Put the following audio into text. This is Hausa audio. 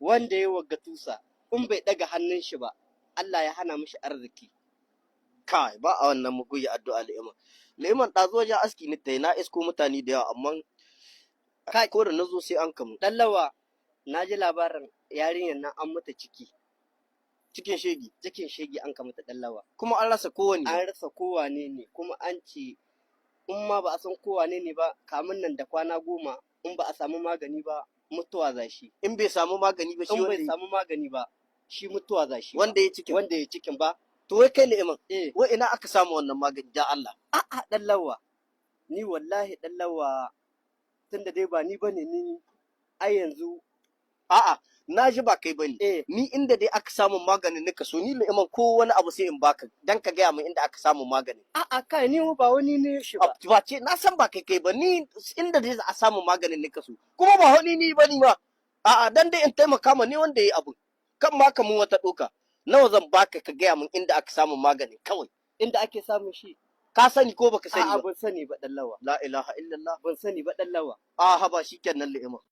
wanda ya wagga tusa in bai daga hannun shi ba Allah ya hana mishi arziki. Kai ba a wannan muguyi addu'a liman ɗazu wajen aski ni tai na isko mutane da yawa amma Kai ko da na zo sai an kamu dallawa na ji labarin yarinyar nan an mata ciki cikin shegi cikin shege an ka mata dallawa kuma an rasa kowane an rasa kowane ne kuma an ce in ma ba a san kowane ne ba kamun nan da kwana 10 in ba a samu magani ba mutuwa za shi in bai samu magani ba shi in bai wanda samu magani ba shi mutuwa za shi wanda ya cikin wanda ya cikin ba to wai kai liman eh wai ina aka samu wannan magani da Allah a'a dallawa ni wallahi dallawa tunda dai ba ni bane ni ai yanzu a'a na ji ba kai bane eh ni inda dai aka samu maganin nika so ni liman ko wani abu sai in baka dan ka gaya min inda aka samu maganin a'a kai ni ba wani ne shi ba ba ce na san ba kai ba ni inda dai za a samu maganin nika so kuma ba wani ni bane ma a'a dan dai in taimaka ma ni wanda yayi abu kan ma kamun wata doka nawa zan baka ka gaya min inda aka samu maganin kawai inda ake samun shi ka sani ko baka sani a'a ba ban sani ba dallawa la ilaha illallah ban sani ba dallawa a haba shikenan liman